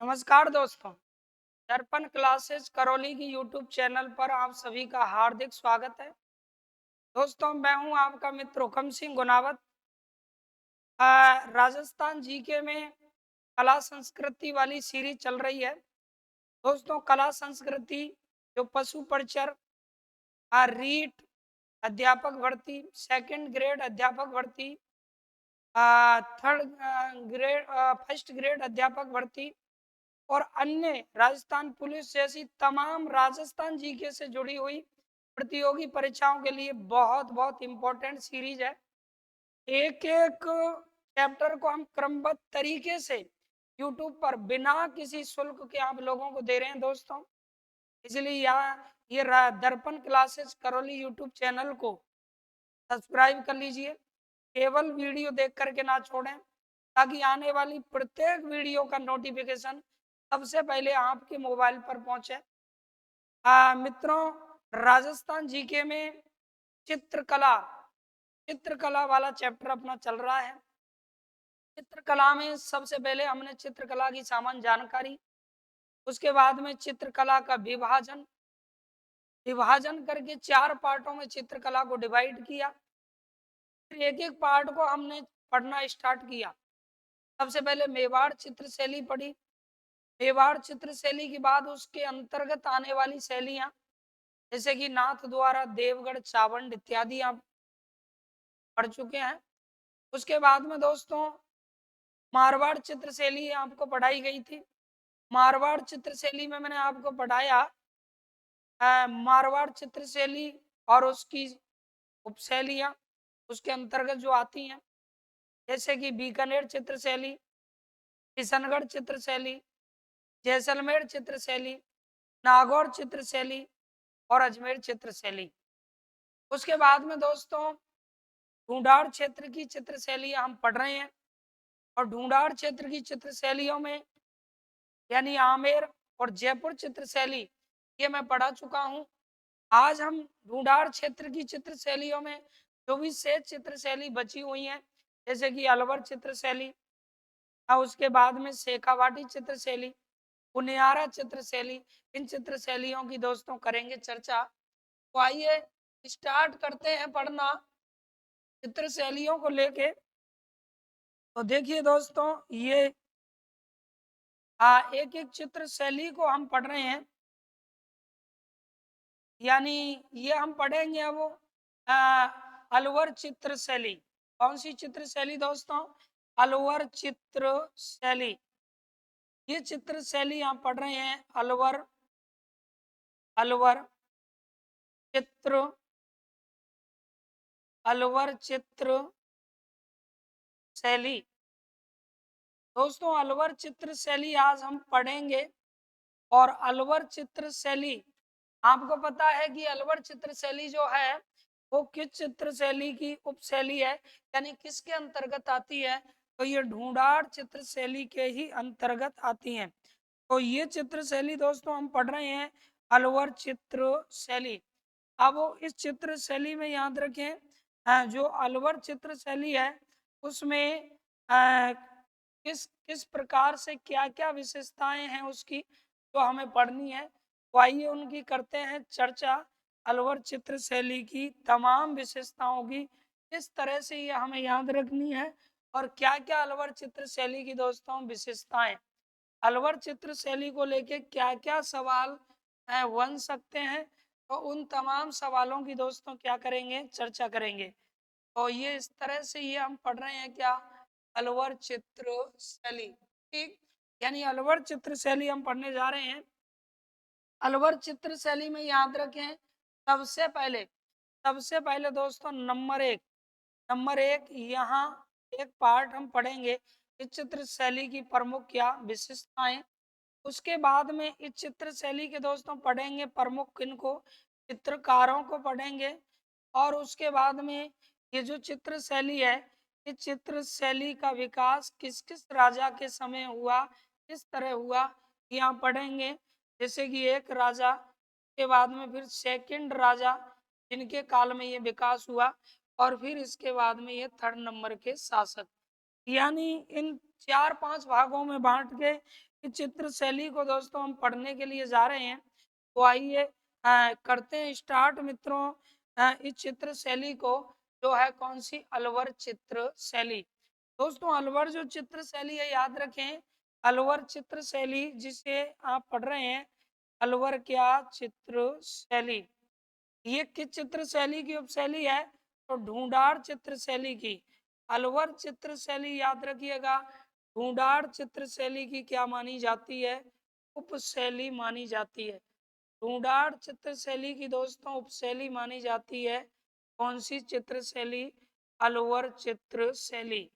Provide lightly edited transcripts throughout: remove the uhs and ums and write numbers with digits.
नमस्कार दोस्तों। दर्पण क्लासेस करौली की यूट्यूब चैनल पर आप सभी का हार्दिक स्वागत है। दोस्तों, मैं हूं आपका मित्र हुकम सिंह गुनावत। राजस्थान जीके में कला संस्कृति वाली सीरीज चल रही है। दोस्तों, कला संस्कृति जो पशु परिचर, रीट अध्यापक भर्ती, सेकंड ग्रेड अध्यापक भर्ती, थर्ड ग्रेड फर्स्ट ग्रेड अध्यापक भर्ती और अन्य राजस्थान पुलिस जैसी तमाम राजस्थान जीके से जुड़ी हुई प्रतियोगी परीक्षाओं के लिए बहुत बहुत इम्पोर्टेंट सीरीज है। एक एक चैप्टर को हम क्रमबद्ध तरीके से यूट्यूब पर बिना किसी शुल्क के आप लोगों को दे रहे हैं दोस्तों। इसलिए यहाँ दर्पण क्लासेस करौली यूट्यूब चैनल को सब्सक्राइब कर लीजिए। केवल वीडियो देख करके ना छोड़ें, ताकि आने वाली प्रत्येक वीडियो का नोटिफिकेशन सबसे पहले आपके मोबाइल पर पहुंचे। मित्रों, राजस्थान जीके में चित्रकला चित्रकला वाला चैप्टर अपना चल रहा है। चित्रकला में सबसे पहले हमने चित्रकला की सामान्य जानकारी, उसके बाद में चित्रकला का विभाजन विभाजन करके 4 पार्टों में चित्रकला को डिवाइड किया। फिर एक एक पार्ट को हमने पढ़ना स्टार्ट किया। सबसे पहले मेवाड़ चित्रशैली पढ़ी। मेवाड़ चित्रशैली के बाद उसके अंतर्गत आने वाली शैलियां, जैसे कि नाथ द्वारा, देवगढ़, चावंड इत्यादि आप पढ़ चुके हैं। उसके बाद में दोस्तों मारवाड़ चित्रशैली आपको पढ़ाई गई थी। मारवाड़ चित्रशैली में मैंने आपको पढ़ाया मारवाड़ चित्रशैली और उसकी उपशैलियां उसके अंतर्गत जो आती हैं, जैसे कि बीकानेर चित्रशैली, किशनगढ़ चित्रशैली, जैसलमेर चित्रशैली, नागौर चित्रशैली और अजमेर चित्रशैली। उसके बाद में दोस्तों ढूंढाड़ क्षेत्र की चित्रशैली हम पढ़ रहे हैं। और ढूंढाड़ क्षेत्र की चित्रशैलियों में यानी आमेर और जयपुर चित्रशैली, ये मैं पढ़ा चुका हूं। आज हम ढूंढाड़ क्षेत्र की चित्रशैलियों में जो भी शेष चित्रशैली बची हुई हैं, जैसे कि अलवर चित्रशैली, और उसके बाद में शेखावाटी चित्रशैली, पुनियारा चित्रशैली, इन चित्रशैलियों की दोस्तों करेंगे चर्चा। तो आइए स्टार्ट करते हैं पढ़ना चित्रशैलियों को लेके। तो देखिए दोस्तों, ये एक एक चित्रशैली को हम पढ़ रहे हैं। यानी ये हम पढ़ेंगे अब अलवर चित्रशैली। कौन सी चित्रशैली दोस्तों? अलवर चित्रशैली। ये चित्रशैली आप पढ़ रहे हैं अलवर अलवर चित्र अलवर चित्र शैली। दोस्तों, अलवर चित्र शैली आज हम पढ़ेंगे। और अलवर चित्र शैली, आपको पता है कि अलवर चित्र शैली जो है वो किस चित्र शैली की उपशैली है, यानी किसके अंतर्गत आती है? तो ये ढूंढाड़ चित्र शैली के ही अंतर्गत आती है। तो ये चित्र शैली दोस्तों हम पढ़ रहे हैं अलवर चित्र शैली। अब इस चित्र शैली में याद रखें, जो अलवर चित्र शैली है उसमें किस किस प्रकार से क्या क्या विशेषताएं हैं उसकी, जो हमें पढ़नी है। तो आइए उनकी करते हैं चर्चा। अलवर चित्र शैली की तमाम विशेषताओं की किस तरह से ये हमें याद रखनी है, और क्या क्या अलवर चित्र शैली की दोस्तों विशेषताएं, अलवर चित्र शैली को लेके क्या क्या सवाल बन सकते हैं, तो उन तमाम सवालों की दोस्तों क्या करेंगे, चर्चा करेंगे। तो ये इस तरह से ये हम पढ़ रहे हैं क्या, अलवर चित्र शैली। ठीक, यानी अलवर चित्र शैली हम पढ़ने जा रहे हैं। अलवर चित्र शैली में याद रखें, सबसे पहले दोस्तों नंबर एक यहाँ एक पार्ट हम पढ़ेंगे इस चित्र शैली की प्रमुख क्या विशेषताएं। उसके बाद में इस चित्र शैली के दोस्तों पढ़ेंगे प्रमुख किनको, चित्रकारों को पढ़ेंगे। और उसके बाद में ये जो चित्र शैली है, इस चित्र शैली का विकास किस किस राजा के समय हुआ, किस तरह हुआ, यहाँ पढ़ेंगे। जैसे कि एक राजा के बाद में फिर सेकंड राजा जिनके काल में ये विकास हुआ, और फिर इसके बाद में ये थर्ड नंबर के शासक। यानी इन 4-5 भागों में बांट के इस चित्र शैली को दोस्तों हम पढ़ने के लिए जा रहे हैं। तो आइए करते हैं स्टार्ट मित्रों। इस चित्र शैली को जो है कौन सी, अलवर चित्र शैली। दोस्तों अलवर जो चित्र शैली है याद रखें, अलवर चित्र शैली जिसे आप पढ़ रहे हैं, अलवर क्या चित्र शैली, ये किस चित्र शैली की उपशैली है, तो ढूंढाड़ चित्र शैली की। अलवर चित्र शैली याद रखिएगा, ढूंढाड़ चित्र शैली की क्या मानी जाती है, उपशैली मानी जाती है। ढूंढाड़ चित्र शैली की दोस्तों उपशैली मानी जाती है कौन सी चित्र शैली, अलवर चित्र शैली।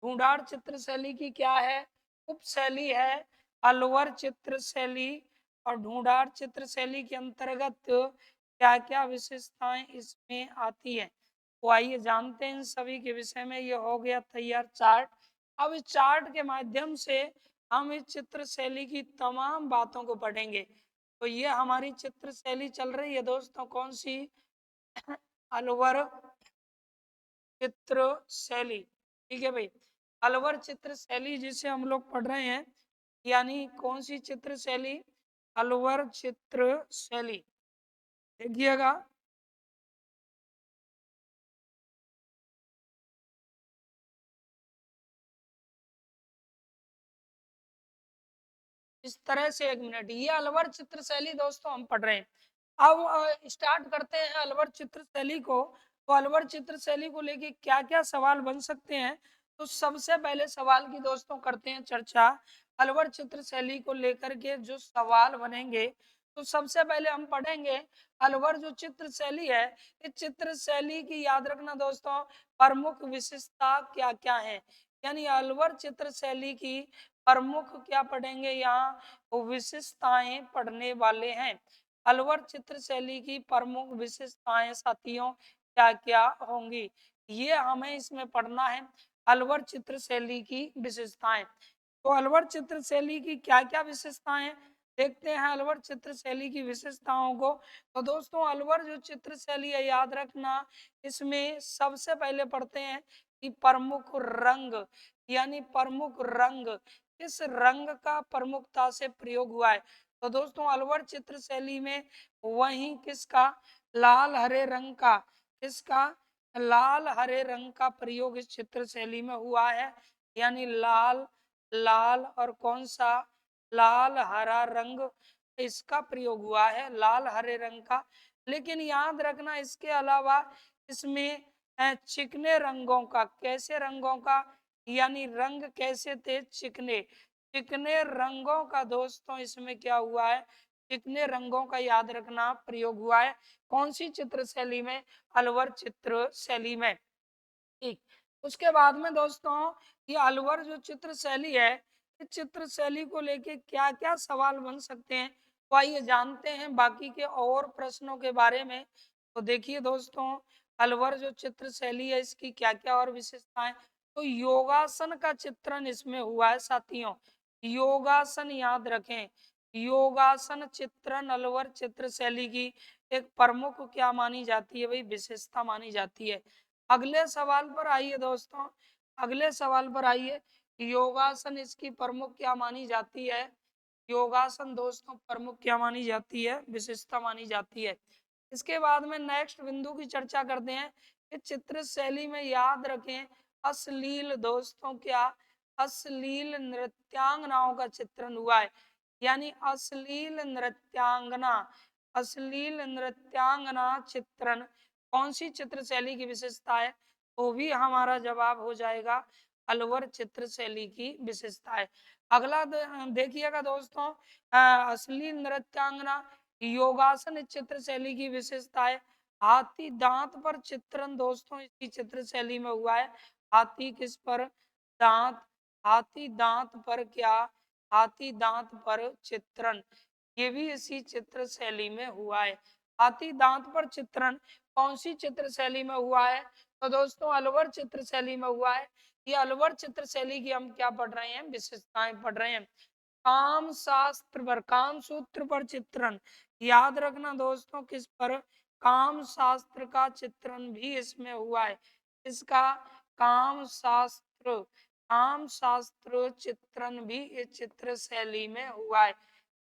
ढूंढाड़ चित्र शैली की क्या है, उपशैली है अलवर चित्र शैली। और ढूंढाड़ चित्र शैली के अंतर्गत क्या क्या विशेषताएं इसमें आती है, तो आइए जानते हैं इन सभी के विषय में। ये हो गया तैयार चार्ट। अब इस चार्ट के माध्यम से हम इस चित्र शैली की तमाम बातों को पढ़ेंगे। तो ये हमारी चित्र शैली चल रही है दोस्तों कौन सी, अलवर चित्र शैली। ठीक है भाई, अलवर चित्र शैली जिसे हम लोग पढ़ रहे हैं, यानी कौन सी चित्र शैली, अलवर चित्र शैली। देखिएगा इस तरह से, एक मिनट, ये अलवर चित्र शैली दोस्तों हम पढ़ रहे हैं। अब स्टार्ट करते हैं अलवर चित्र शैली को। तो अलवर चित्र शैली को लेके क्या क्या सवाल बन सकते हैं, तो सबसे पहले सवाल की दोस्तों करते हैं चर्चा। अलवर चित्र शैली को लेकर के जो सवाल बनेंगे, तो सबसे पहले हम पढ़ेंगे अलवर जो चित्र शैली है, इस चित्र शैली की याद रखना दोस्तों प्रमुख विशेषता क्या क्या है। यानी अलवर चित्र शैली की प्रमुख क्या पढ़ेंगे यहाँ, वो विशेषताएं पढ़ने वाले हैं। अलवर चित्र शैली की प्रमुख विशेषताएं साथियों क्या क्या होंगी, ये हमें इसमें पढ़ना है। अलवर चित्र शैली की विशेषताएं, तो अलवर चित्र शैली की क्या क्या विशेषताएं हैं, देखते हैं अलवर चित्र शैली की विशेषताओं को। तो दोस्तों अलवर जो चित्र शैली है याद रखना, इसमें सबसे पहले पढ़ते हैं कि प्रमुख रंग, यानी प्रमुख रंग, किस रंग का प्रमुखता से प्रयोग हुआ है। तो दोस्तों अलवर चित्र शैली में वही किसका, लाल हरे रंग का, किसका, लाल हरे रंग का प्रयोग इस चित्र शैली में हुआ है। यानी लाल, लाल और कौन सा, लाल हरा रंग, इसका प्रयोग हुआ है, लाल हरे रंग का। लेकिन याद रखना इसके अलावा इसमें चिकने रंगों का, कैसे रंगों का, यानी रंग कैसे थे, चिकने, चिकने रंगों का दोस्तों इसमें क्या हुआ है, चिकने रंगों का याद रखना प्रयोग हुआ है कौन सी चित्र शैली में, अलवर चित्र शैली में। ठीक, उसके बाद में दोस्तों ये अलवर जो चित्र शैली है, इस चित्र शैली को लेके क्या क्या सवाल बन सकते हैं, तो आइए जानते हैं बाकी के और प्रश्नों के बारे में। तो देखिए दोस्तों अलवर जो चित्र शैली है इसकी क्या क्या और विशेषताएं, तो योगासन का चित्रण इसमें हुआ है साथियों। योगासन याद रखें, योगासन चित्रण अलवर चित्र शैली की एक प्रमुख क्या मानी जाती है भाई, विशेषता मानी जाती है। अगले सवाल पर आइए दोस्तों, अगले सवाल पर आइए, योगासन इसकी प्रमुख क्या मानी जाती है, योगासन दोस्तों प्रमुख क्या मानी जाती है, विशेषता मानी जाती है। इसके बाद में नेक्स्ट बिंदु की चर्चा करते हैं। इस चित्र शैली में याद रखें अश्लील दोस्तों क्या, अश्लील नृत्यांगनाओं का चित्रण हुआ है। यानी अश्लील नृत्यांगना, अश्लील नृत्यांगना चित्रण कौन सी चित्र शैली की विशेषता है, तो भी हमारा जवाब हो जाएगा अलवर चित्र शैली की विशेषता है। अगला देखिएगा दोस्तों, अश्लील नृत्यांगना योगासन चित्र शैली की विशेषता है। हाथी दांत पर चित्रण दोस्तों इसकी चित्र शैली में हुआ है। हाथी किस पर, दांत, हाथी दांत पर क्या, हाथी दांत पर चित्रण, ये भी इसी चित्र शैली में हुआ है। हाथी दांत पर चित्रण कौन सी चित्र शैली में हुआ है, तो दोस्तों अलवर चित्र शैली में हुआ है। ये अलवर चित्र शैली की हम क्या पढ़ रहे हैं, विशेषताएं पढ़ रहे हैं। काम शास्त्र पर, काम सूत्र पर चित्रण, याद रखना दोस्तों किस पर, काम शास्त्र का चित्रण भी इसमें हुआ है। इसका काम शास्त्र, काम शास्त्र चित्रण भी इस चित्र शैली में हुआ है।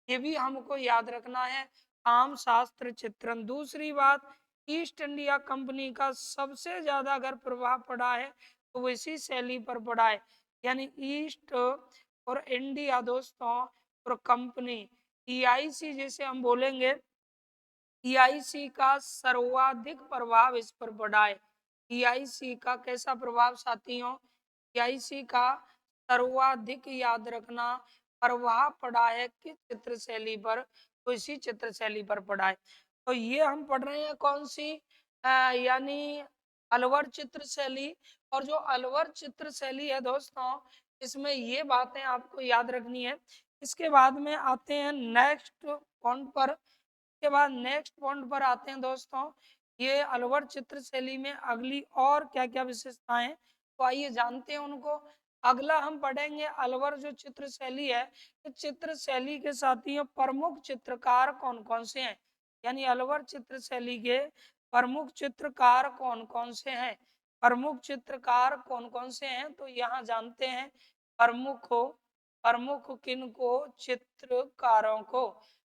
ये भी हमको याद रखना है, काम शास्त्र चित्रण। दूसरी बात, ईस्ट इंडिया कंपनी का सबसे ज्यादा अगर प्रभाव पड़ा है तो वो इसी शैली पर पड़ा है। यानी ईस्ट और इंडिया दोस्तों और कंपनी, ईआईसी जिसे हम बोलेंगे, ईआईसी का सर्वाधिक प्रभाव इस पर पड़ा है। ईआईसी का कैसा प्रभाव साथियों? ईआईसी का सर्वाधिक याद रखना प्रभाव पड़ा है किस चित्र शैली पर? तो इसी चित्र शैली पर पड़ा है। तो ये हम पढ़ रहे हैं कौन सी? यानी अलवर चित्र शैली। और जो अलवर चित्र शैली है दोस्तों, इसमें ये बातें आपको याद रखनी है। इसके बाद में आते हैं नेक्स्ट पॉइंट पर। के बाद नेक्स्ट पॉइंट पर आते हैं दोस्तों, ये अलवर चित्र शैली में अगली और क्या क्या विशेषताएं हैं, तो आइए जानते हैं उनको। अगला हम पढ़ेंगे अलवर जो चित्र शैली है, इस चित्र शैली के साथियों प्रमुख चित्रकार कौन कौन से हैं। यानी अलवर चित्र शैली के प्रमुख चित्रकार कौन कौन से हैं, प्रमुख चित्रकार कौन कौन से हैं, तो यहाँ जानते हैं। प्रमुख किनको? चित्रकारों को।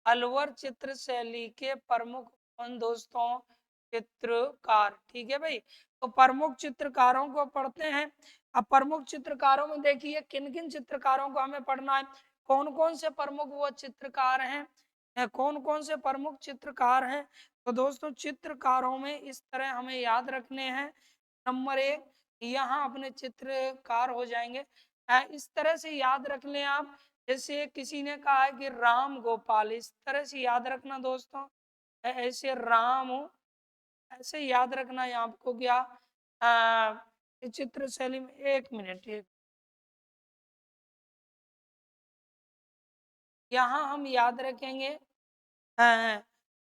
अलवर चित्र शैली के प्रमुख कौन दोस्तों? चित्रकार। ठीक है भाई, तो प्रमुख चित्रकारों को पढ़ते हैं। अब प्रमुख चित्रकारों में देखिए किन किन चित्रकारों को हमें पढ़ना है, कौन कौन से प्रमुख वो चित्रकार हैं, कौन कौन से प्रमुख चित्रकार हैं। तो दोस्तों चित्रकारों में इस तरह हमें याद रखने हैं। नंबर 1, यहाँ अपने चित्रकार हो जाएंगे। इस तरह से याद रख लें आप, जैसे किसी ने कहा है कि राम गोपाल, इस तरह से याद रखना दोस्तों। ऐसे राम, ऐसे याद रखना है आपको क्या? इस चित्र शैली में, एक मिनट, यहाँ हम याद रखेंगे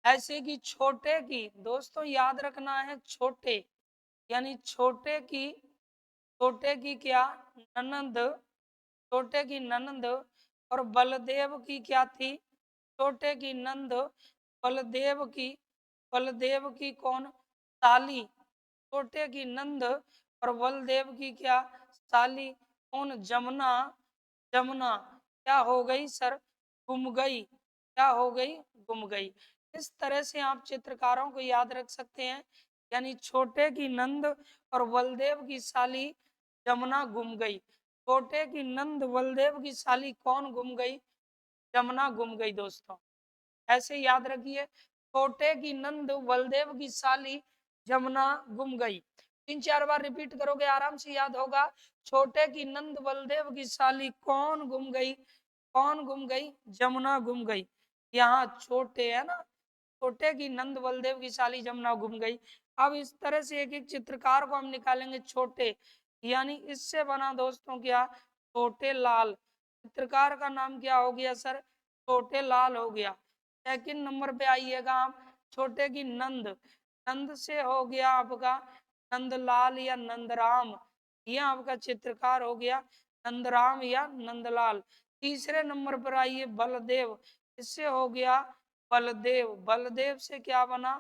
ऐसे कि छोटे की, दोस्तों याद रखना है छोटे, यानी छोटे की क्या? ननंद, छोटे की ननंद। और बलदेव की क्या थी? छोटे की नंद। बलदेव की कौन? साली। छोटे की नंद और बलदेव की क्या? साली। कौन? जमुना। जमुना क्या हो गई सर? गुम गई। क्या हो गई? गुम गई। इस तरह से आप चित्रकारों को याद रख सकते हैं। यानी छोटे की नंद और बलदेव की साली जमुना गुम गई। छोटे की नंद बलदेव की साली कौन गुम गई? जमुना गुम गई दोस्तों। ऐसे याद रखिए, छोटे की नंद बलदेव की साली जमुना गुम गई। 3-4 बार रिपीट करोगे आराम से याद होगा। छोटे की नंद बलदेव की साली कौन गुम गई? कौन गुम गई? जमुना गुम गई। यहाँ छोटे है ना, छोटे की नंद बलदेव की साली जमुना गुम गई। अब इस तरह से एक एक चित्रकार को हम निकालेंगे। छोटे यानी इससे बना दोस्तों क्या? छोटे लाल। चित्रकार का नाम क्या हो गया सर? छोटे लाल हो गया। सेकंड नंबर पे आइएगा आप, छोटे की नंद, नंद से हो गया आपका नंदलाल या नंदराम, यह आपका चित्रकार हो गया नंदराम या नंदलाल। तीसरे नंबर पर आइए बलदेव, इससे हो गया बलदेव, बलदेव से क्या बना?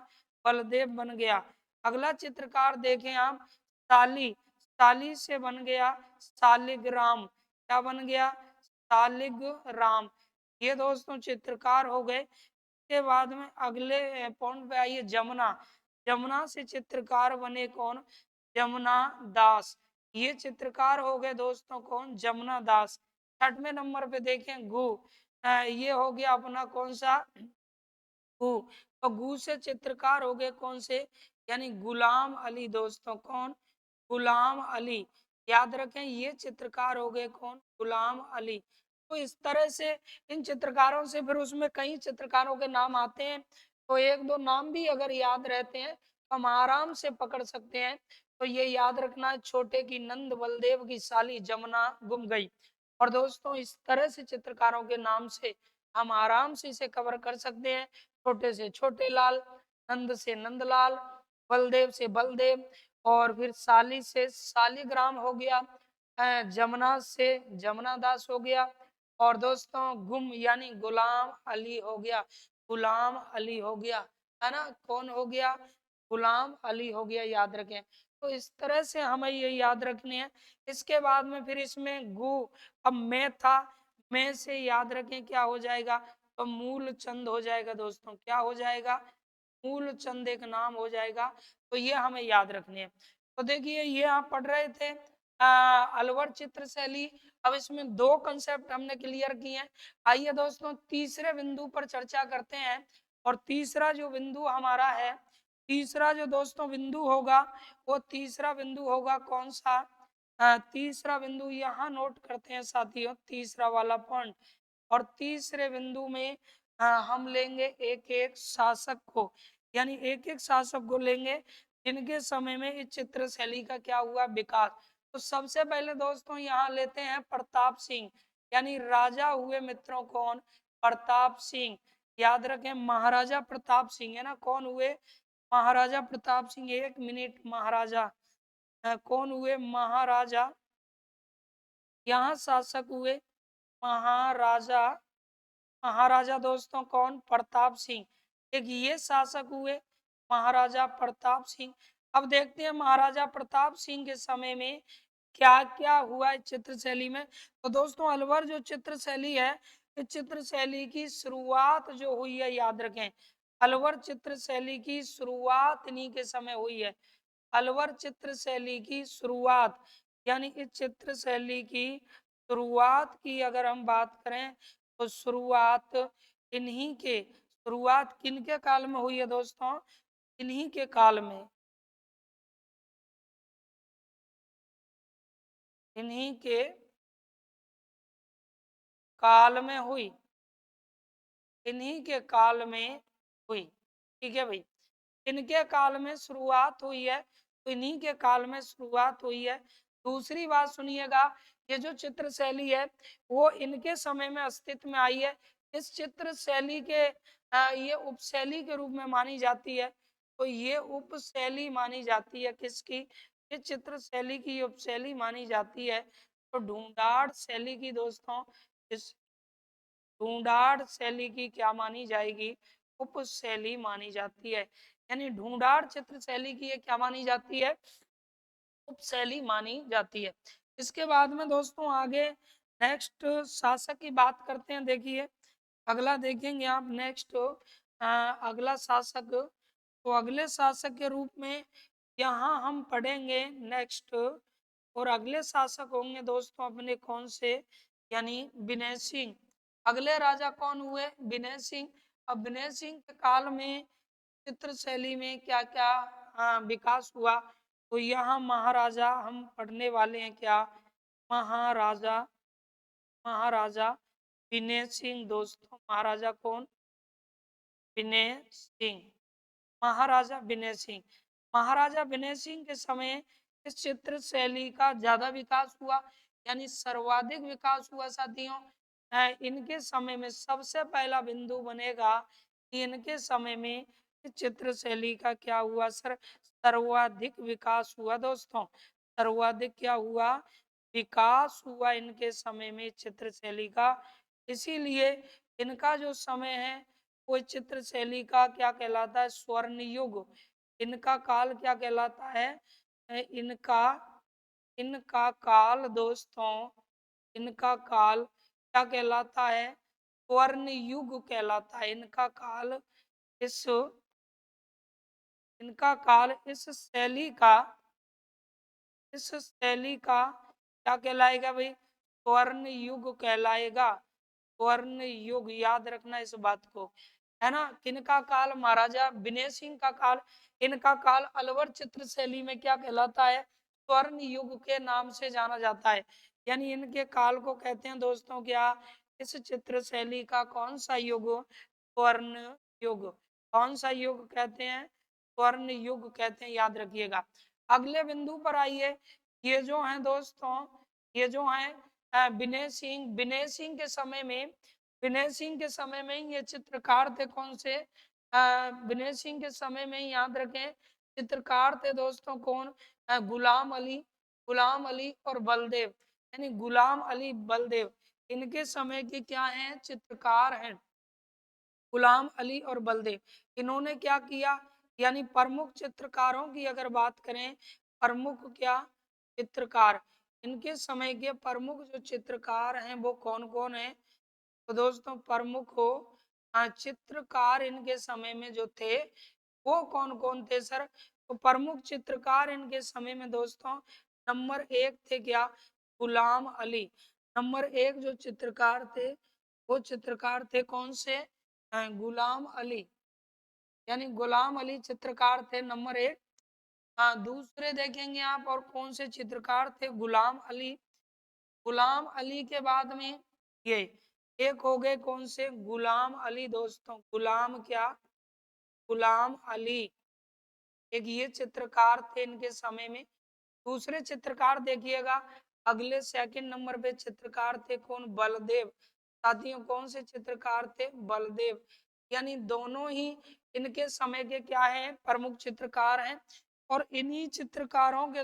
बलदेव बन गया। अगला चित्रकार देखें आप, साली, साली से बन गया सालिग्राम। क्या बन गया? सालिग्राम। ये दोस्तों चित्रकार हो गए। के बाद में अगले पॉइंट पे आइए, जमुना। जमुना से चित्रकार बने कौन? जमुना दास। ये चित्रकार हो गए दोस्तों कौन? जमुना दास। 6वें नंबर पे देखें गु, ये हो गया अपना कौन सा? गु। तो गु से चित्रकार हो गए कौन से? यानी गुलाम अली दोस्तों। कौन? गुलाम अली। याद रखें ये चित्रकार हो गए कौन? गुलाम अली। तो इस तरह से इन चित्रकारों से फिर उसमें कई चित्रकारों के नाम आते हैं, तो एक दो नाम भी अगर याद रहते हैं तो हम आराम से पकड़ सकते हैं। तो ये याद रखना, छोटे की नंद बलदेव की साली जमुना गुम गई। और दोस्तों इस तरह से चित्रकारों के नाम से हम आराम से इसे कवर कर सकते हैं। छोटे से छोटे लाल, नंद से नंदलाल, बलदेव से बलदेव, और फिर साली से सालीग्राम हो गया, जमुना से जमुना दास हो गया, और दोस्तों गुम यानी गुलाम अली हो गया। गुलाम अली हो गया, है ना? कौन हो गया? गुलाम अली हो गया, याद रखें। तो इस तरह से हमें ये याद रखने हैं। इसके बाद में फिर इसमें गु, अब मैं था, मैं से याद रखें क्या हो जाएगा, तो मूल चंद हो जाएगा दोस्तों। क्या हो जाएगा, मूल चंद एक नाम हो जाएगा। तो ये हमें याद रखने हैं। तो देखिए ये आप पढ़ रहे थे अलवर चित्र शैली। अब इसमें दो कंसेप्ट हमने क्लियर किए हैं। आइए दोस्तों तीसरे बिंदु पर चर्चा करते हैं। और तीसरा जो बिंदु हमारा है, तीसरा जो दोस्तों बिंदु होगा, वो तीसरा बिंदु होगा कौन सा, तीसरा बिंदु यहाँ नोट करते हैं साथियों, तीसरा वाला पॉइंट। और तीसरे बिंदु में हम लेंगे एक एक शासक को, यानी एक एक शासक को लेंगे जिनके समय में इस चित्र शैली का क्या हुआ, विकास। तो सबसे पहले दोस्तों यहाँ लेते हैं प्रताप सिंह, यानी राजा हुए मित्रों कौन, प्रताप सिंह। याद रखें महाराजा प्रताप सिंह है ना, कौन हुए, महाराजा प्रताप सिंह। एक मिनट, महाराजा कौन हुए, महाराजा, यहाँ शासक हुए महाराजा, महाराजा दोस्तों कौन, प्रताप सिंह। एक ये शासक हुए महाराजा प्रताप सिंह। अब देखते हैं महाराजा प्रताप सिंह के समय में क्या क्या हुआ इस चित्र शैली में। तो दोस्तों अलवर जो चित्र शैली है, इस चित्र शैली की शुरुआत जो हुई है, याद रखें अलवर चित्र शैली की शुरुआत इन्हीं के समय हुई है। अलवर चित्र शैली की शुरुआत, यानी इस चित्र शैली की शुरुआत की अगर हम बात करें, तो शुरुआत इन्हीं के, शुरुआत किनके काल में हुई है दोस्तों, इन्हीं के काल में, इन्हीं के काल में हुई, इन्हीं के काल में हुई। ठीक है भाई, इनके काल में शुरुआत हुई है, तो इन्हीं के काल में शुरुआत हुई है। दूसरी बात सुनिएगा, ये जो चित्र शैली है वो इनके समय में अस्तित्व में आई है। इस चित्र शैली के ये उपशैली के रूप में मानी जाती है। तो ये उपशैली मानी जाती है किसकी, इस चित्र शैली की ये उपशैली मानी जाती है। तो ढूंढाड़ शैली की दोस्तों, इस ढूंढाड़ शैली की क्या मानी जाएगी, उपशैली मानी जाती है। यानी ढूंढाड़ चित्र शैली की ये क्या मानी जाती है, उपशैली मानी जाती है। इसके बाद में दोस्तों आगे नेक्स्ट शासक की बात करते हैं। देखिए अगला देखेंगे आप नेक्स्ट, अगला शासक, तो अगले शासक के रूप में यहाँ हम पढ़ेंगे नेक्स्ट, और अगले शासक होंगे दोस्तों अपने कौन से, यानी विनय सिंह। अगले राजा कौन हुए, विनय सिंह। अब विनय सिंह के काल में चित्र शैली में क्या क्या विकास हुआ, तो यहाँ महाराजा हम पढ़ने वाले हैं क्या, महाराजा, महाराजा विनय सिंह दोस्तों। महाराजा कौन, विनय सिंह, महाराजा विनय सिंह। महाराजा विनय सिंह के समय इस चित्र शैली का ज्यादा विकास हुआ, यानी सर्वाधिक विकास हुआ साथियों। इनके समय में सबसे पहला बिंदु बनेगा कि इनके समय में इस चित्र शैली का क्या हुआ सर, सर्वाधिक विकास हुआ दोस्तों। सर्वाधिक क्या हुआ, विकास हुआ इनके समय में चित्र शैली का। इसीलिए इनका जो समय है वो चित्र शैली का क्या कहलाता है, स्वर्ण युग। इनका काल क्या कहलाता है, इनका, इनका काल दोस्तों, इनका काल क्या कहलाता है, स्वर्ण युग कहलाता है इनका काल। इस, इनका काल इस शैली का, इस शैली का क्या कहलाएगा भाई, स्वर्ण युग कहलाएगा। स्वर्ण युग, याद रखना इस बात को, है ना। किनका काल, महाराजा विनय सिंह का काल। इनका काल अलवर चित्र शैली में क्या कहलाता है, स्वर्ण युग के नाम से जाना जाता है। यानी इनके काल को कहते हैं दोस्तों क्या, इस चित्र शैली का कौन सा युग, स्वर्ण युग। कौन सा युग कहते हैं, स्वर्ण युग कहते हैं, याद रखिएगा। अगले बिंदु पर आइए, ये जो है दोस्तों, ये जो है विनय सिंह, विनय सिंह के समय में, विनय सिंह के समय में ये चित्रकार थे कौन से, विनय सिंह के समय में ही याद रखें चित्रकार थे दोस्तों कौन, गुलाम अली, गुलाम अली और बलदेव, यानी गुलाम अली बलदेव इनके समय के क्या हैं, चित्रकार हैं, गुलाम अली और बलदेव। इन्होंने क्या किया, यानी प्रमुख चित्रकारों की अगर बात करें, प्रमुख क्या चित्रकार, इनके समय के प्रमुख जो चित्रकार हैं वो कौन कौन है? तो दोस्तों प्रमुख हो चित्रकार इनके समय में जो थे वो कौन कौन थे सर? तो प्रमुख चित्रकार इनके समय में दोस्तों नंबर एक थे क्या? गुलाम अली। नंबर एक जो चित्रकार थे वो चित्रकार थे कौन से? गुलाम अली, यानी गुलाम अली चित्रकार थे नंबर एक। हाँ, दूसरे देखेंगे आप और कौन से चित्रकार थे? गुलाम अली। गुलाम अली के बाद में ये एक हो गए कौन से? गुलाम अली दोस्तों, गुलाम क्या? गुलाम अली, एक ये चित्रकार थे इनके समय में। दूसरे चित्रकार देखिएगा, अगले सेकंड नंबर पे चित्रकार थे कौन? बलदेव। साथियों कौन से चित्रकार थे? बलदेव। यानी दोनों ही इनके समय के क्या हैं? प्रमुख चित्रकार हैं। और इन्हीं चित्रकारों के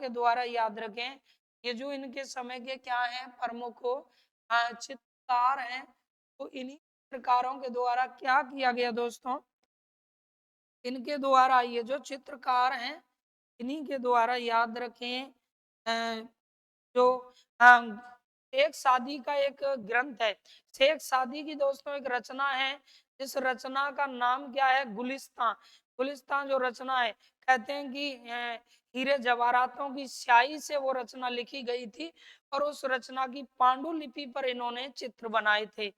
द्वारा याद रखें, ये जो इनके समय के क्या हैं? प्रमुख चित्रकार हैं। तो इन्हीं चित्रकारों के द्वारा क्या किया गया दोस्तों? इनके द्वारा ये जो चित्रकार हैं इन्हीं के द्वारा याद रखें जो शेख सादी का एक ग्रंथ है। शेख सादी की दोस्तों एक रचना है, इस रचना का नाम क्या है? गुलिस्तान। गुलिस्तान जो रचना है, कहते हैं कि हीरे जवाहरातों की स्याही से वो रचना लिखी गई थी और उस रचना की पांडुलिपि पर इन्होंने चित्र बनाए थे।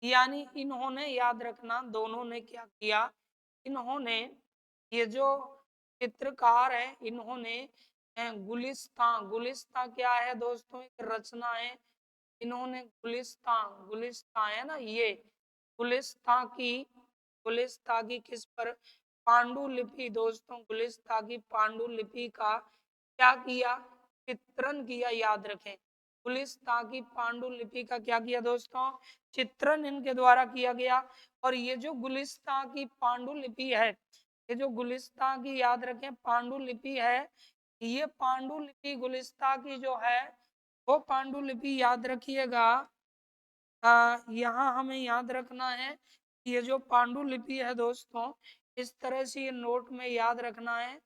यानी इन्होंने, याद रखना, दोनों ने क्या किया? इन्होंने, ये जो चित्रकार है इन्होंने गुलिस्तान, गुलिस्तान क्या है दोस्तों? एक रचना है। इन्होंने गुलिस्तान, गुलिस्तान है ना ये, गुलिस्तान की किस पर? पांडुलिपि दोस्तों, गुलिस्तान की पांडुलिपि का क्या किया? चित्रण किया। याद रखें, गुलिस्तान की पांडुलिपि का क्या किया दोस्तों? चित्रण इनके द्वारा किया गया। और ये जो गुलिस्तान की पांडुलिपि है, ये जो गुलिस्तान की, याद रखें, पांडुलिपि है, ये पांडुलिपि गुलिस्तान की जो है वो पांडुलिपि याद रखिएगा। यहाँ हमें याद रखना है कि ये जो पांडुलिपि है दोस्तों, इस तरह से ये नोट में याद रखना है,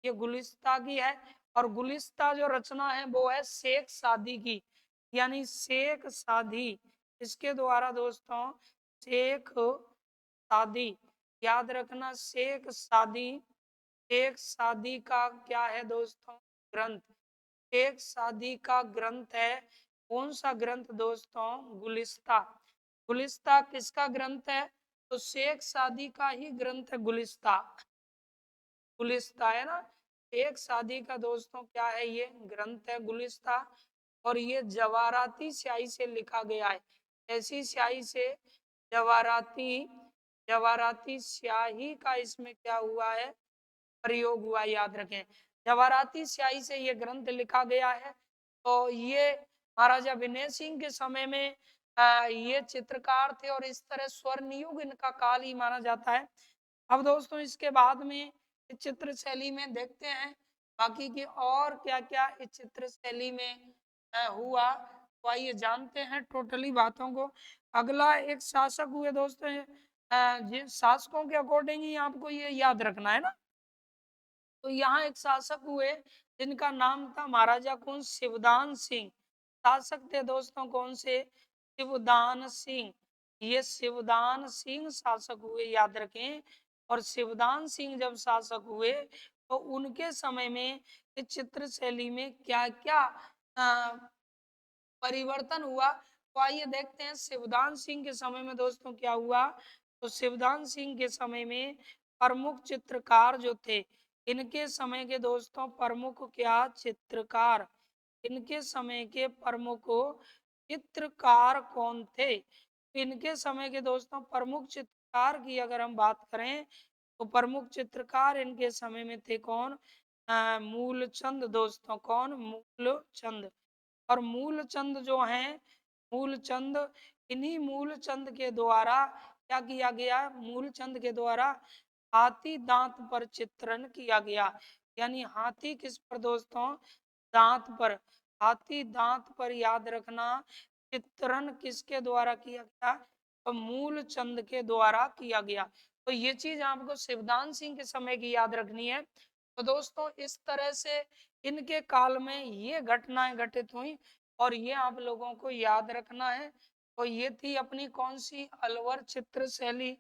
ये गुलिस्ता की है। और गुलिस्ता जो रचना है वो है शेख सादी की, यानी शेख सादी, इसके द्वारा दोस्तों, शेख सादी, याद रखना, शेख सादी। शेख सादी का क्या है दोस्तों? ग्रंथ। शेख सादी का ग्रंथ है, कौन सा ग्रंथ दोस्तों? गुलिस्ता। गुलिस्ता किसका ग्रंथ है? तो शेख सादी का ही ग्रंथ है गुलिस्ता। गुलिस्ता है ना, शेख सादी का दोस्तों क्या है? ये ग्रंथ है गुलिस्ता। और ये जवाराती स्याही से लिखा गया है। ऐसी स्याही से, जवाराती, जवाराती स्याही का इसमें क्या हुआ है? प्रयोग हुआ। याद रखें, जवाराती स्याही से ये ग्रंथ लिखा गया है। तो ये महाराजा विनय सिंह के समय में ये चित्रकार थे और इस तरह स्वर्ण युग इनका काल ही माना जाता है। अब दोस्तों इसके बाद में इस चित्र शैली में देखते हैं बाकी की और क्या क्या इस चित्र शैली में हुआ। तो आइए जानते हैं टोटली बातों को। अगला एक शासक हुए दोस्तों, शासकों के अकॉर्डिंग ही आपको ये याद रखना है ना। तो यहाँ एक शासक हुए जिनका नाम था महाराजा कौन? शिवदान सिंह। शासक थे दोस्तों कौन से? शिवदान सिंह। ये शिवदान सिंह शासक हुए, याद रखें। और शिवदान सिंह जब शासक हुए तो उनके समय में इस चित्र शैली में क्या क्या परिवर्तन हुआ। तो आइए देखते हैं शिवदान सिंह के समय में दोस्तों क्या हुआ। तो शिवदान सिंह के समय में प्रमुख चित्रकार जो थे, इनके समय के दोस्तों प्रमुख क्या चित्रकार, इनके समय के प्रमुख चित्रकार कौन थे? इनके समय के दोस्तों प्रमुख चित्रकार की अगर हम बात करें तो प्रमुख चित्रकार इनके समय में थे कौन? मूलचंद दोस्तों। कौन? मूलचंद। और मूलचंद जो हैं, मूलचंद, इन्हीं मूलचंद के द्वारा क्या किया गया? मूलचंद के द्वारा हाथी दांत पर चित्रण किया गया। यानी हाथी किस पर दोस्तों? दांत पर। हाथी दांत पर, याद रखना, चित्रण किसके द्वारा किया गया? तो मूलचंद के द्वारा किया गया। तो ये चीज आपको शिवदान सिंह के समय की याद रखनी है। तो दोस्तों इस तरह से इनके काल में ये घटनाएं घटित हुई और ये आप लोगों को याद रखना है। तो ये थी अपनी कौन सी अलवर चित्र शैली,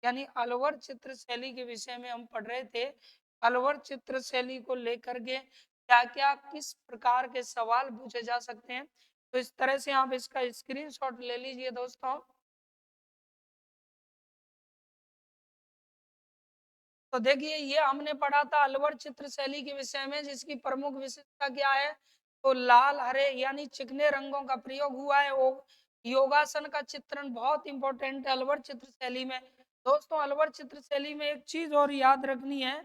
यानी अलवर चित्र शैली के विषय में हम पढ़ रहे थे। अलवर चित्र शैली को लेकर के क्या क्या किस प्रकार के सवाल पूछे जा सकते हैं, तो इस तरह से आप इसका स्क्रीनशॉट ले लीजिए दोस्तों। तो देखिए ये हमने पढ़ा था अलवर चित्र शैली के विषय में, जिसकी प्रमुख विशेषता क्या है, तो लाल हरे यानी चिकने रंगों का प्रयोग हुआ है। वो योगासन का चित्रण बहुत इंपॉर्टेंट है अलवर चित्र शैली में। दोस्तों अलवर चित्र शैली में एक चीज और याद रखनी है,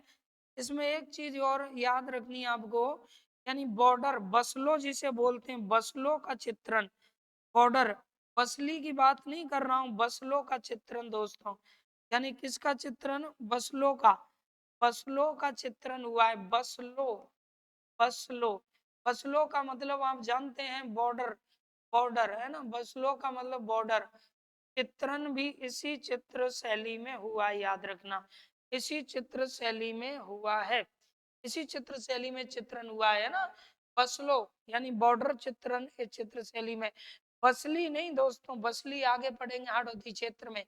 इसमें एक चीज और याद रखनी है आपको, यानी बॉर्डर बसलो जिसे बोलते हैं, बसलो का चित्रण, बॉर्डर, बसली की बात नहीं कर रहा हूँ, बसलो का चित्रण दोस्तों, यानी किसका चित्रण, बसलो का, बसलो का चित्रण हुआ है। बसलो, बसलो, बसलो का मतलब आप जानते हैं बॉर्डर, बॉर्डर है ना, बसलो का मतलब बॉर्डर। चित्रण भी इसी चित्र शैली में हुआ है, याद रखना, इसी चित्र शैली में हुआ है, इसी चित्र शैली में चित्रण हुआ है ना, बसलो यानी बॉर्डर चित्रण इस चित्र शैली में। बसली नहीं दोस्तों, बसली आगे पढ़ेंगे हाड़ौती क्षेत्र में।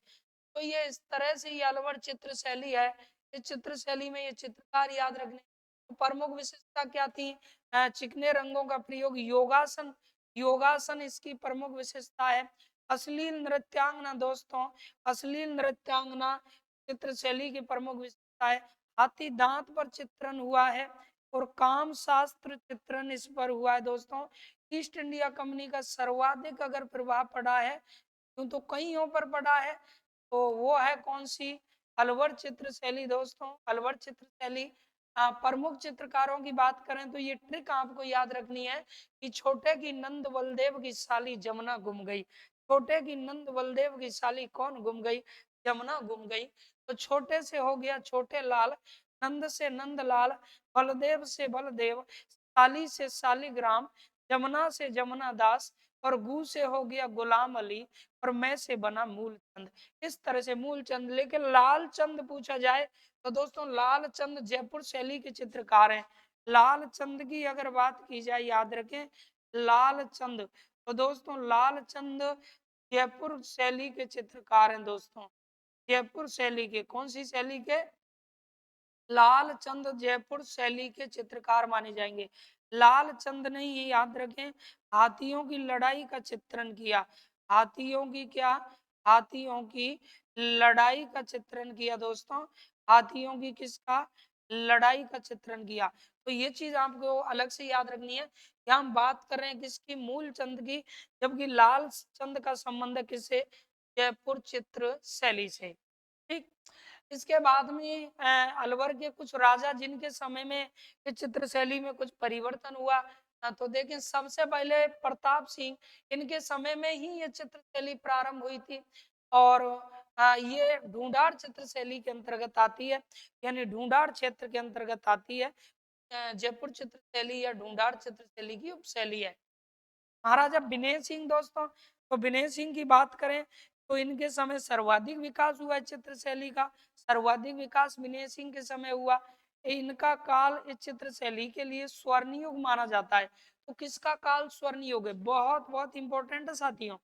तो ये इस तरह से ये अलवर चित्र शैली है। इस चित्र शैली में ये चित्रकार याद रखने, तो प्रमुख विशेषता क्या थी, चिकने रंगों का प्रयोग, योगासन, योगासन इसकी प्रमुख विशेषता है। अश्लील नृत्यांगना दोस्तों, अश्लील नृत्यांगना चित्र शैली की प्रमुख विशेषता है। हाथी दांत पर चित्रण हुआ है और काम शास्त्र चित्रण इस पर हुआ है दोस्तों। ईस्ट इंडिया कंपनी का सर्वाधिक अगर प्रभाव पड़ा है, क्यों तो कईयों पर पड़ा है, तो वो है कौन सी, अलवर चित्र शैली दोस्तों, अलवर चित्र शैली। प्रमुख चित्रकारों की बात करें तो ये ट्रिक आपको याद रखनी है कि छोटे की नंद बलदेव की साली जमुना गुम गई, छोटे की नंद बलदेव की साली कौन गुम गई, जमुना गुम गई। तो छोटे से हो गया छोटे लाल, नंद से नंद लाल, बलदेव से बलदेव, साली से सालीग्राम, जमुना से जमुना दास, और गु से हो गया गुलाम अली, और मैं से बना मूलचंद। इस तरह से मूलचंद। लेकिन लालचंद पूछा जाए तो दोस्तों लालचंद जयपुर शैली के चित्रकार हैं। लालचंद की अगर बात की जाए, याद रखें लालचंद, तो दोस्तों लालचंद जयपुर शैली के चित्रकार हैं दोस्तों, जयपुर शैली के, कौन सी शैली के, लालचंद जयपुर शैली के चित्रकार माने जाएंगे। लालचंद ने ये याद रखें हाथियों की लड़ाई का चित्रण किया, हाथियों की क्या, हाथियों की लड़ाई का चित्रण किया दोस्तों, हाथियों की किसका, लड़ाई का चित्रण किया। तो ये चीज आपको अलग से याद रखनी है। यहाँ हम बात कर रहे हैं किसकी, मूलचंद की, जबकि लाल चंद का संबंध किससे, जयपुर चित्र शैली से। ठीक। इसके बाद में अलवर के कुछ राजा जिनके समय में इस चित्र शैली में कुछ परिवर्तन हुआ, तो देखें सबसे पहले प्रताप सिंह, इनके समय में ही ये चित्र शैली प्रारंभ हुई थी। और ये ढूंढार चित्र शैली के अंतर्गत आती है, यानी ढूंढार क्षेत्र के अंतर्गत आती है। जयपुर चित्र शैली या ढूंढार चित्र शैली की उपशैली है। महाराजा विनय सिंह दोस्तों, तो विनय सिंह की बात करें तो इनके समय सर्वाधिक विकास हुआ है चित्र शैली का, सर्वाधिक विकास विनय सिंह के समय हुआ। इनका काल इस चित्र शैली के लिए स्वर्ण युग माना जाता है। तो किसका काल स्वर्ण युग है, बहुत बहुत इंपॉर्टेंट है साथियों,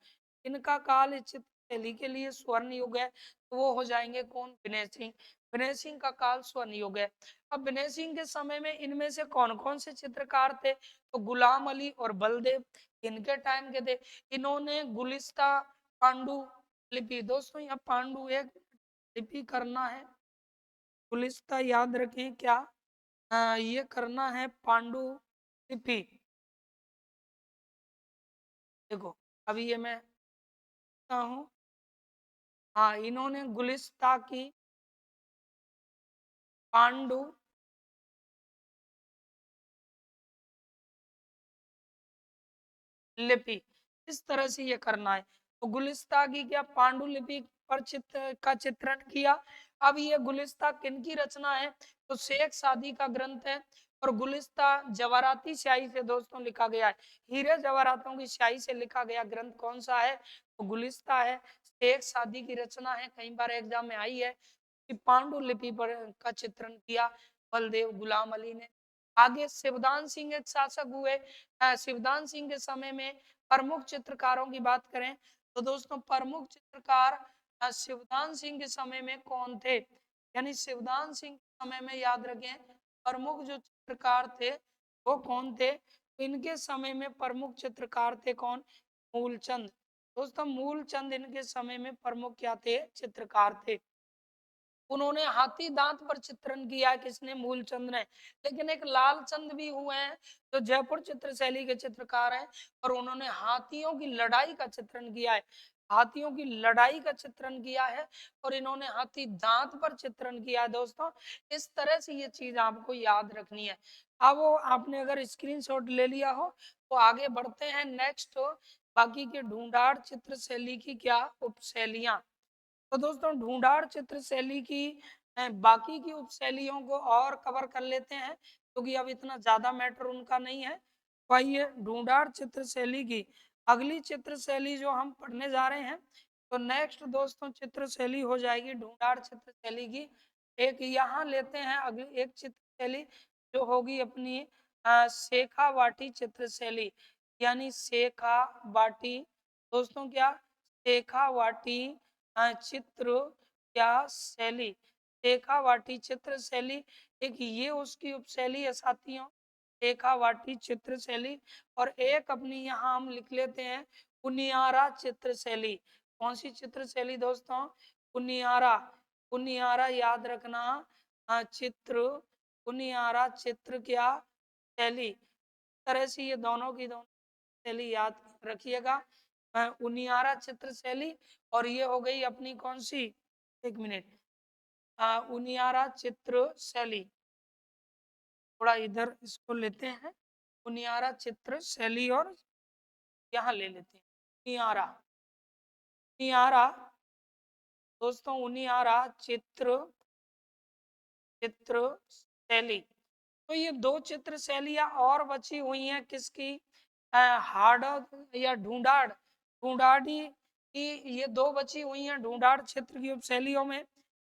इनका काल इस चित्र शैली के लिए स्वर्ण युग है। तो वो हो जाएंगे कौन, विनय सिंह, विनय सिंह का काल स्वर्ण युग है। अब विनय सिंह के समय में इनमें से कौन कौन से चित्रकार थे, तो गुलाम अली और बलदेव इनके टाइम के थे। इन्होंने गुलिस्ता पांडु लिपि, दोस्तों यहाँ पांडु एक लिपि करना है, गुलिस्ता याद रखें क्या, ये करना है पांडु लिपि। देखो अभी ये मैं हूँ, हाँ इन्होंने गुलिस्ता की पांडु लिपि, इस तरह से ये करना है। तो गुलिस्ता की क्या, पांडुलिपि पर चित्र का चित्रण किया। अब ये गुलिस्ता किनकी रचना है, तो शेख सादी का ग्रंथ है। और गुलिस्ता जवाराती स्याही से दोस्तों लिखा गया है, हीरे जवारातों की स्याही से लिखा गया ग्रंथ कौन सा है, तो गुलिस्ता है, शेख सादी की रचना है। कई बार एग्जाम में आई है कि पांडुलिपि पर का चित्रण किया। बलदेव गुलाम अली ने। आगे शिवदान सिंह एक शासक हुए। शिवदान सिंह के समय में प्रमुख चित्रकारों की बात करें तो दोस्तों प्रमुख चित्रकार शिवदान सिंह के समय में कौन थे, यानी शिवदान सिंह के समय में याद रखें प्रमुख जो चित्रकार थे वो कौन थे। इनके समय में प्रमुख चित्रकार थे कौन, मूलचंद। दोस्तों मूलचंद इनके समय में प्रमुख क्या थे, चित्रकार थे। उन्होंने हाथी दांत पर चित्रण किया है, किसने, मूलचंद ने। लेकिन एक लालचंद भी हुए हैं जो जयपुर चित्र शैली के चित्रकार हैं और उन्होंने हाथियों की लड़ाई का चित्रण किया है, हाथियों की लड़ाई का चित्रण किया है और इन्होंने हाथी दांत पर चित्रण किया है। दोस्तों इस तरह से ये चीज आपको याद रखनी है। अब वो आपने अगर स्क्रीनशॉट ले लिया हो तो आगे बढ़ते हैं नेक्स्ट, बाकी के ढूंढाड़ चित्र शैली की क्या उपशैलियां। तो दोस्तों ढूंढाड़ चित्र शैली की बाकी की उपशैलियों को और कवर कर लेते हैं क्योंकि अब इतना ज्यादा मैटर उनका नहीं है। तो आइए ढूंढाड़ चित्र शैली की अगली चित्र शैली जो हम पढ़ने जा रहे हैं, तो नेक्स्ट दोस्तों चित्र शैली हो जाएगी ढूंढाड़ चित्र शैली की। एक यहाँ लेते हैं अगली एक चित्र शैली जो होगी अपनी शेखावाटी चित्र शैली, यानी शेखावाटी। दोस्तों क्या, शेखावाटी चित्र क्या शैली, शेखावाटी चित्र शैली, एक ये उसकी उपशैली है साथियों, शेखावाटी चित्र शैली। और एक अपनी यहाँ हम लिख लेते हैं उनियारा चित्र शैली। कौन सी चित्र शैली दोस्तों, उनियारा, उनियारा याद रखना चित्र, उनियारा चित्र क्या शैली। तरह से ये दोनों की दोनों शैली याद रखिएगा, उनियारा चित्र शैली। और ये हो गई अपनी कौन सी, एक मिनट, उनियारा चित्र शैली। थोड़ा इधर इसको लेते हैं, उनियारा चित्र शैली और यहाँ ले लेते हैं उनियारा, उनियारा दोस्तों उनियारा चित्र, चित्र शैली। तो ये दो चित्र शैलियां और बची हुई हैं किसकी, हार्ड या ढूंढाड़, ढूंढाड़ी की ये दो बची हुई हैं ढूंढाड़ क्षेत्र की उपशैलियों में।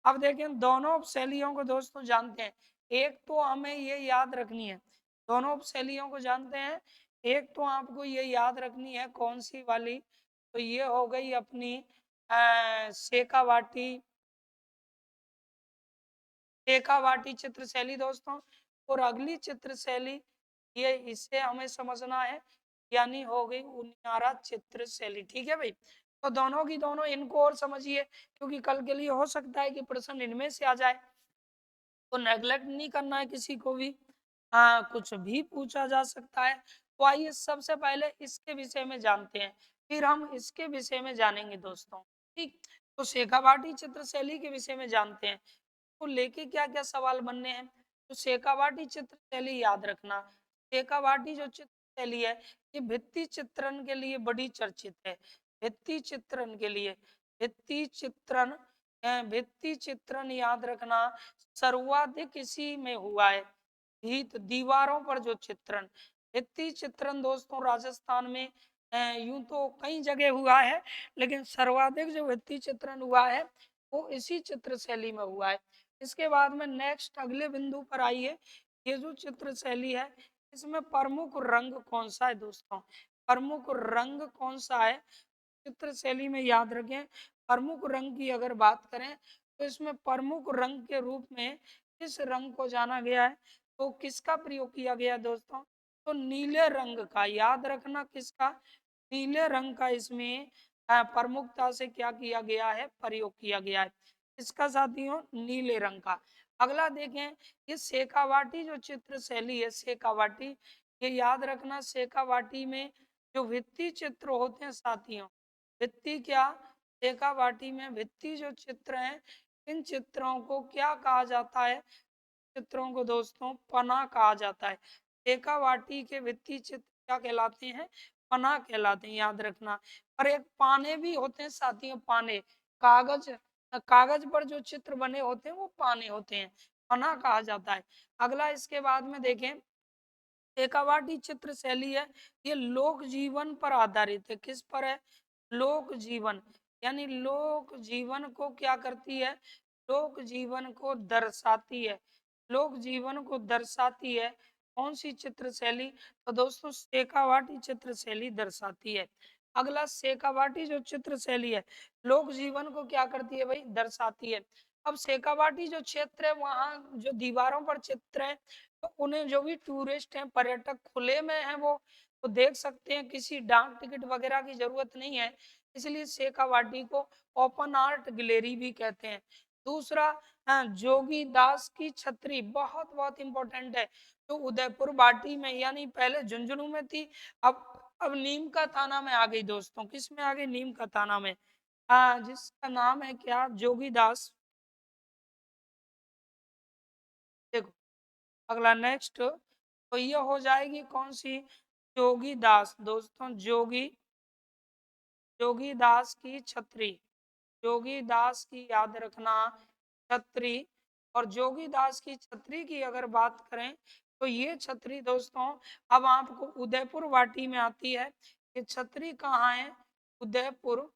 अब देखें दोनों उपशैलियों को दोस्तों जानते हैं, एक तो हमें ये याद रखनी है, दोनों उपशैलियों को जानते हैं, एक तो आपको ये याद रखनी है कौन सी वाली, तो ये हो गई अपनी शेखावाटी, शेखावाटी चित्र शैली दोस्तों। और अगली चित्र शैली ये इसे हमें समझना है, यानी हो गई उनियारा चित्र शैली। ठीक है भाई, तो दोनों की दोनों इनको और समझिए क्योंकि कल के लिए हो सकता है कि प्रश्न इनमें से आ जाए, तो नेग्लेक्ट नहीं करना है किसी को भी, कुछ भी पूछा जा सकता है। तो आइए सबसे पहले इसके विषय में जानते हैं, फिर हम इसके विषय में जानेंगे दोस्तों। ठीक, तो शेखावाटी चित्र शैली के विषय में जानते हैं, को लेके क्या क्या सवाल बनने हैं। तो शेखावाटी चित्र शैली याद रखना, शेखावाटी जो चित्र शैली है ये भित्ति चित्रण के लिए बड़ी चर्चित है, भित्ति चित्रण के लिए, भित्ति चित्रण, भित्ति चित्रण याद रखना सर्वाधिक इसी में हुआ है, भीत दीवारों पर जो चित्रण, भित्ति चित्रण दोस्तों राजस्थान में यूं तो कई जगह हुआ है लेकिन सर्वाधिक जो भित्ति चित्रण हुआ है वो इसी चित्र शैली में हुआ है। इसके बाद में नेक्स्ट अगले बिंदु पर आइए, ये जो चित्र शैली है इसमें प्रमुख रंग कौन सा है दोस्तों, प्रमुख रंग कौन सा है चित्र शैली में याद रखें। प्रमुख रंग की अगर बात करें तो इसमें प्रमुख रंग के रूप में किस रंग को जाना गया है, तो किसका प्रयोग किया गया दोस्तों, तो नीले रंग का, याद रखना किसका, नीले रंग का इसमें प्रमुखता से क्या किया गया है, प्रयोग किया गया है, इसका साथियों नीले रंग का। अगला देखें, ये शेखावाटी जो चित्र शैली है शेखावाटी, ये याद रखना शेखावाटी में जो भित्ति चित्र होते हैं साथियों, भित्ति क्या, शेखावाटी में भित्ति जो चित्र हैं इन चित्रों को क्या कहा जाता है, चित्रों को दोस्तों पना कहा जाता है। शेखावाटी के भित्ति चित्र क्या कहलाते हैं, पना कहलाते हैं, याद रखना। और एक पाने भी होते हैं साथियों, पाने, कागज, कागज पर जो चित्र बने होते हैं वो पाने होते हैं, पना कहा जाता है। अगला इसके बाद में देखें, शेखावाटी चित्र शैली है ये लोक जीवन पर आधारित है, किस पर है, लोक जीवन, यानी लोक जीवन को क्या करती है, लोक जीवन को दर्शाती है, लोक जीवन को दर्शाती है? कौन सी चित्र शैली? तो दोस्तों शेखावाटी चित्र शैली दर्शाती है। अगला शेखावाटी जो चित्र शैली है लोक जीवन को क्या करती है भाई? दर्शाती है। अब शेखावाटी जो क्षेत्र है वहाँ जो दीवारों पर चित्र है तो उन्हें जो भी टूरिस्ट हैं पर्यटक खुले में हैं वो तो देख सकते हैं, किसी डाक टिकट वगैरह की जरूरत नहीं है। इसलिए शेखावाटी को ओपन आर्ट गैलरी भी कहते हैं। दूसरा जोगी दास की छतरी बहुत बहुत इंपॉर्टेंट है, जो उदयपुर बाटी में यानी पहले झुंझुनू में थी, अब नीम का थाना में आ गई दोस्तों। किस में आ गई? नीम का थाना में। जिसका नाम है क्या? जोगी दास। देखो अगला नेक्स्ट तो ये हो जाएगी कौन सी? जोगी दास दोस्तों, जोगी दास की छतरी। जोगी दास की याद रखना छतरी। और जोगी दास की छतरी की अगर बात करें तो ये छतरी दोस्तों अब आपको उदयपुर वाटी में आती है। ये छतरी कहाँ है? उदयपुर,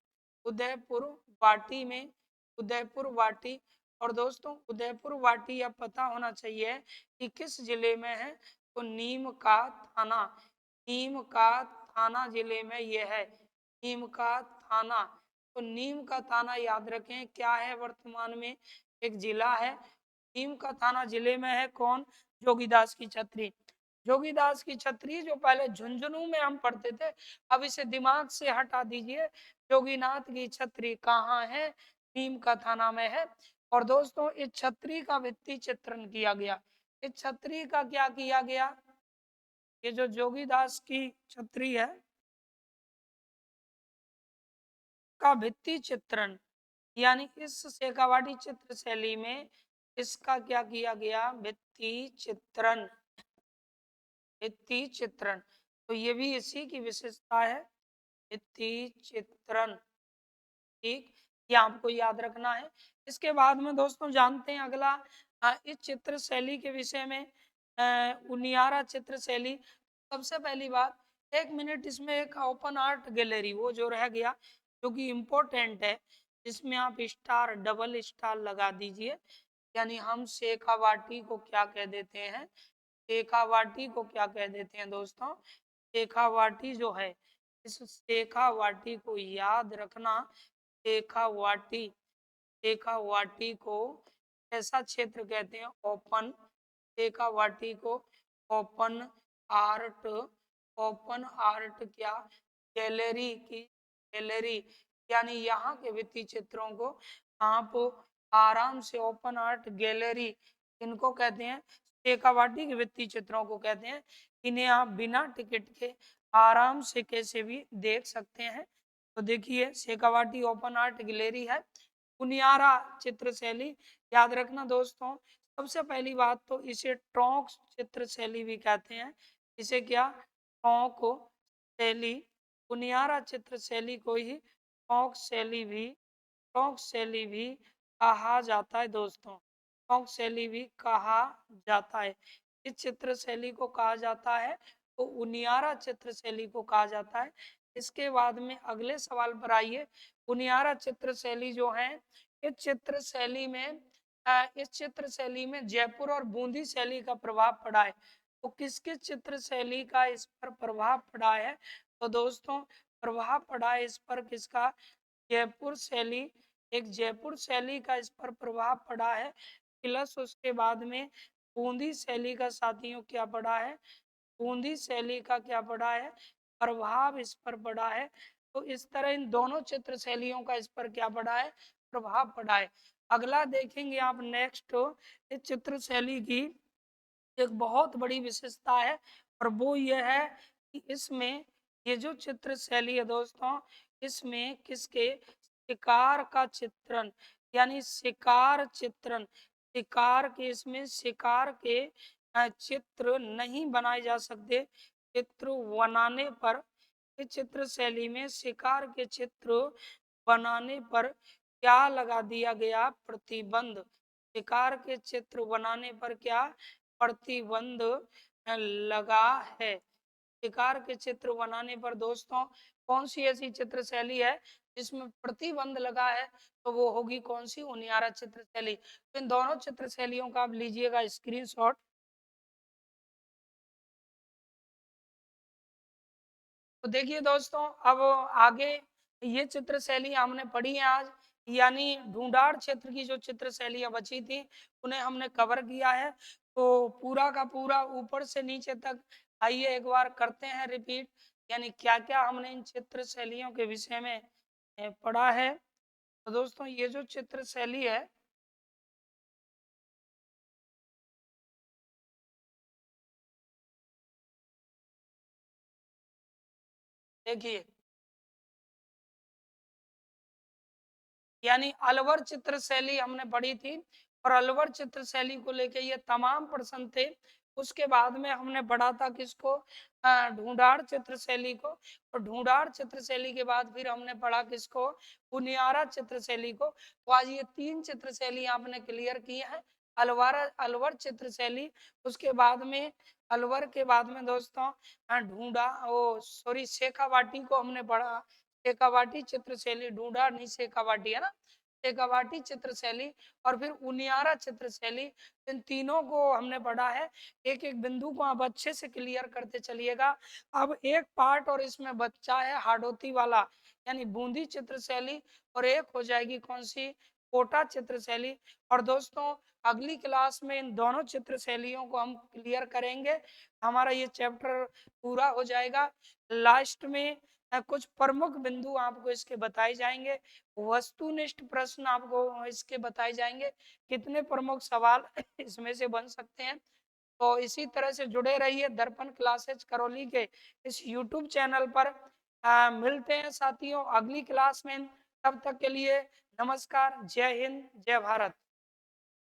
उदयपुर वाटी में, उदयपुर वाटी। और दोस्तों उदयपुर वाटी अब पता होना चाहिए कि किस जिले में है? तो नीम का थाना, नीम का थाना जिले में ये है, नीम का थाना। तो नीम का थाना याद रखें क्या है? वर्तमान में एक जिला है। नीम का थाना जिले में है कौन? जोगीदास की छतरी। जोगीदास की छतरी जो पहले झुंझुनू में हम पढ़ते थे, अब इसे दिमाग से हटा दीजिए। जोगीनाथ की छतरी कहाँ है? नीम का थाना में है। और दोस्तों इस छतरी का भित्ति चित्रण किया गया। इस छतरी का क्या किया गया? ये जो जोगीदास की छतरी है का भित्ति चित्रण, यानी इस शेखावाटी चित्र शैली में इसका क्या किया गया? भित्ति चित्रण, भित्ति चित्रण। तो ये भी इसी की विशेषता है, भित्ति चित्रण। ठीक, ये आपको याद रखना है। इसके बाद में दोस्तों जानते हैं अगला इस चित्र शैली के विषय में, उनियारा चित्र शैली। सबसे पहली बात, 1 मिनट इसमें एक ओपन आर्ट गैलरी वो जो रह गया जो कि इम्पोर्टेंट है, जिसमें आप स्टार, डबल स्टार लगा दीजिए। यानी हम शेखावाटी को क्या कह देते हैं? शेखावाटी को क्या कह देते हैं दोस्तों? शेखावाटी जो है, इस शेखावाटी को याद रखना। शेखावाटी, शेखावाटी को ऐसा क्षेत्र कहते हैं ओपन, शेखावाटी को ओपन आर्ट, ओपन आर्ट क्या? गैलरी की, गैलरी। यानी यहाँ के भित्ति चित्रों को आप आराम से ओपन आर्ट गैलरी इनको कहते हैं, शेखावाटी के भित्ति चित्रों को कहते हैं। इन्हें आप बिना टिकट के आराम से कैसे भी देख सकते हैं। तो देखिए शेखावाटी ओपन आर्ट गैलरी है। उनियारा चित्र शैली याद रखना दोस्तों। सबसे पहली बात तो इसे ट्रॉक चित्र शैली भी कहते हैं। इसे क्या? ट्रॉक शैली, उनियारा चित्र शैली को ही ट्रॉक शैली भी, ट्रॉक शैली भी कहा जाता है दोस्तों। ट्रॉक शैली भी कहा जाता है। इस चित्र शैली को कहा जाता है तो उनियारा चित्र शैली को कहा जाता है। इसके बाद में अगले सवाल पर आइए। उनियारा चित्र शैली जो है, इस चित्र शैली में इस चित्र शैली में जयपुर और बूंदी शैली का प्रभाव पड़ा है। तो किस किस चित्र शैली का इस पर प्रभाव पड़ा है? तो दोस्तों प्रभाव पड़ा है इस पर किसका? जयपुर शैली, एक जयपुर शैली का इस पर प्रभाव पड़ा है। प्लस उसके बाद में बूंदी शैली का साथियों क्या पड़ा है? बूंदी शैली का क्या पड़ा है? प्रभाव इस पर पड़ा है। तो इस तरह इन दोनों चित्र शैलियों का इस पर क्या पड़ा है? प्रभाव पड़ा है। अगला देखेंगे आप नेक्स्ट, इस चित्र शैली की एक बहुत बड़ी विशेषता है और वो ये है कि इसमें ये जो चित्र शैली है दोस्तों, इसमें किसके? शिकार का चित्रण, यानी शिकार चित्रण, शिकार के, इसमें शिकार के चित्र नहीं बनाए जा सकते। चित्र बनाने पर, इस चित्र शैली में शिकार के चित्र बनाने पर क्या लगा दिया गया? प्रतिबंध। शिकार के चित्र बनाने पर क्या प्रतिबंध लगा है? शिकार के चित्र बनाने पर दोस्तों कौन सी ऐसी चित्र शैली है इसमें प्रतिबंध लगा है तो वो होगी कौन सी, उनियारा चित्र शैली। तो इन दोनों चित्र शैलियों का आप लीजिएगा स्क्रीनशॉट। तो देखिए दोस्तों, अब आगे ये चित्र शैली हमने पढ़ी है आज, यानी ढूंढाड़ क्षेत्र की जो चित्र शैलियां बची थी उन्हें हमने कवर किया है। तो पूरा का पूरा ऊपर से नीचे तक आइए एक बार करते हैं रिपीट, यानी क्या क्या हमने इन चित्र शैलियों के विषय में पढ़ा है। तो दोस्तों ये जो चित्र शैली है, देखिए यानी अलवर चित्र शैली हमने पढ़ी थी, और अलवर चित्र शैली को लेके ये तमाम प्रश्न थे। उसके बाद में हमने पढ़ा था किसको, ढूंढाड़ चित्र शैली को, और ढूंढाड़ चित्र शैली के बाद फिर हमने पढ़ा किसको, उनियारा चित्र शैली को। तो आज ये तीन चित्र शैली आपने क्लियर की है। अलवर चित्र शैली, उसके बाद में अलवर के बाद में दोस्तों ढूंढा ओ सॉरी शेखावाटी को हमने पढ़ा, शेखावाटी चित्र शैली, ढूंढा नहीं शेखावाटी है ना, शेखावाटी चित्र शैली, और फिर उनियारा चित्र शैली। इन तीनों को हमने पढ़ा है। एक एक बिंदु को आप अच्छे से क्लियर करते चलिएगा। अब एक पार्ट और इसमें बच्चा है हाडोती वाला, यानी बूंदी चित्र शैली, और एक हो जाएगी कौन सी, कोटा चित्र शैली। और दोस्तों अगली क्लास में इन दोनों चित्र शैलियों को हम क्लियर करेंगे, हमारा ये चैप्टर पूरा हो जाएगा। लास्ट में कुछ प्रमुख बिंदु आपको इसके बताए जाएंगे, वस्तुनिष्ठ प्रश्न आपको इसके बताए जाएंगे, कितने प्रमुख सवाल इसमें से बन सकते हैं। तो इसी तरह से जुड़े रहिए दर्पण क्लासेज करौली के इस यूट्यूब चैनल पर। मिलते हैं साथियों अगली क्लास में, तब तक के लिए नमस्कार, जय हिंद, जय भारत।